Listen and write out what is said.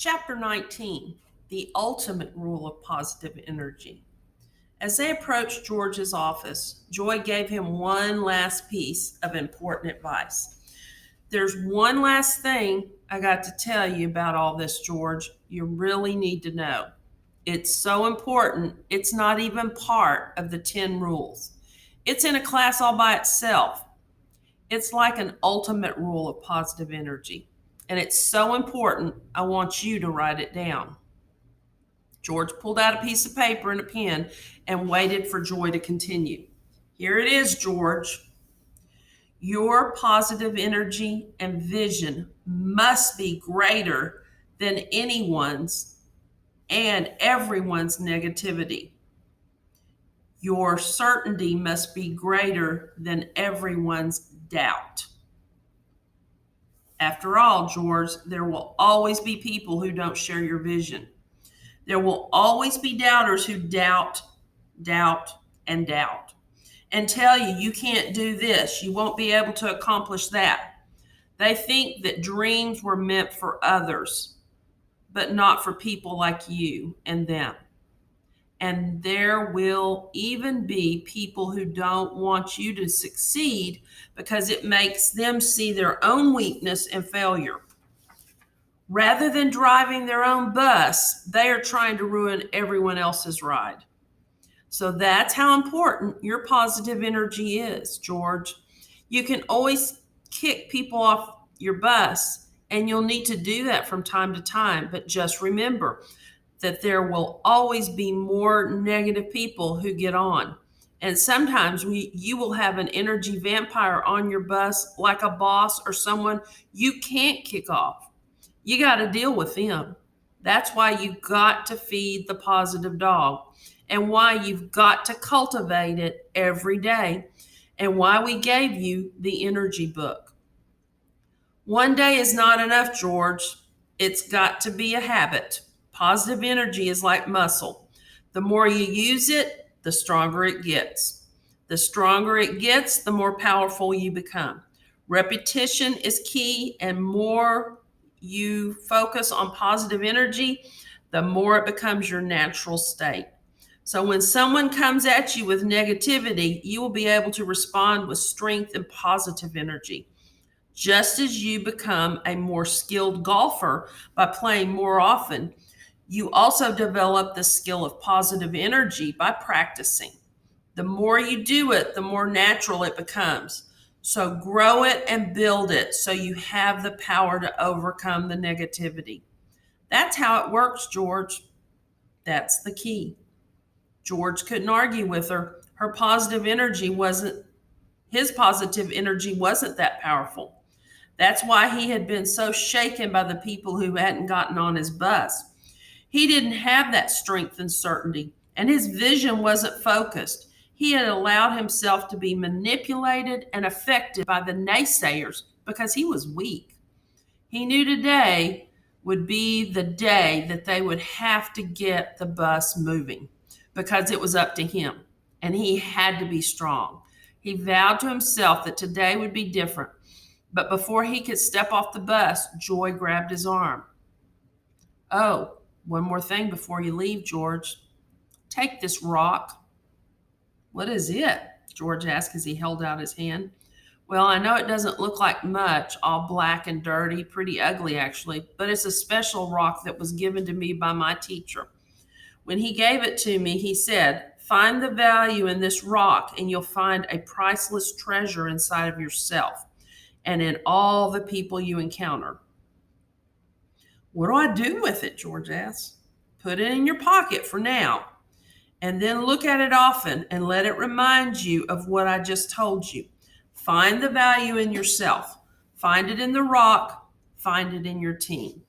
Chapter 19, The Ultimate Rule of Positive Energy. As they approached George's office, Joy gave him one last piece of important advice. There's one last thing I got to tell you about all this, George. You really need to know. It's so important, it's not even part of the 10 rules. It's in a class all by itself. It's like an ultimate rule of positive energy. And it's so important, I want you to write it down. George pulled out a piece of paper and a pen and waited for Joy to continue. Here it is, George. Your positive energy and vision must be greater than anyone's and everyone's negativity. Your certainty must be greater than everyone's doubt. After all, George, there will always be people who don't share your vision. There will always be doubters who doubt, and tell you you can't do this, you won't be able to accomplish that. They think that dreams were meant for others, but not for people like you and them. And there will even be people who don't want you to succeed because it makes them see their own weakness and failure. Rather than driving their own bus, they are trying to ruin everyone else's ride. So that's how important your positive energy is, George. You can always kick people off your bus, and you'll need to do that from time to time. But just remember that there will always be more negative people who get on. And sometimes you will have an energy vampire on your bus, like a boss or someone you can't kick off. You got to deal with them. That's why you got to feed the positive dog, and why you've got to cultivate it every day, and why we gave you the energy book. One day is not enough, George. It's got to be a habit. Positive energy is like muscle. The more you use it, the stronger it gets. The stronger it gets, the more powerful you become. Repetition is key, and more you focus on positive energy, the more it becomes your natural state. So when someone comes at you with negativity, you will be able to respond with strength and positive energy. Just as you become a more skilled golfer by playing more often, you also develop the skill of positive energy by practicing. The more you do it, the more natural it becomes. So grow it and build it so you have the power to overcome the negativity. That's how it works, George. That's the key. George couldn't argue with her. His positive energy wasn't that powerful. That's why he had been so shaken by the people who hadn't gotten on his bus. He didn't have that strength and certainty, and his vision wasn't focused. He had allowed himself to be manipulated and affected by the naysayers because he was weak. He knew today would be the day that they would have to get the bus moving because it was up to him, and he had to be strong. He vowed to himself that today would be different. But before he could step off the bus, Joy grabbed his arm. Oh, one more thing before you leave, George. Take this rock. What is it? George asked as he held out his hand. Well, I know it doesn't look like much, all black and dirty, pretty ugly actually, but it's a special rock that was given to me by my teacher. When he gave it to me, he said, "Find the value in this rock and you'll find a priceless treasure inside of yourself and in all the people you encounter." What do I do with it? George asked. Put it in your pocket for now, and then look at it often and let it remind you of what I just told you. Find the value in yourself. Find it in the rock. Find it in your team.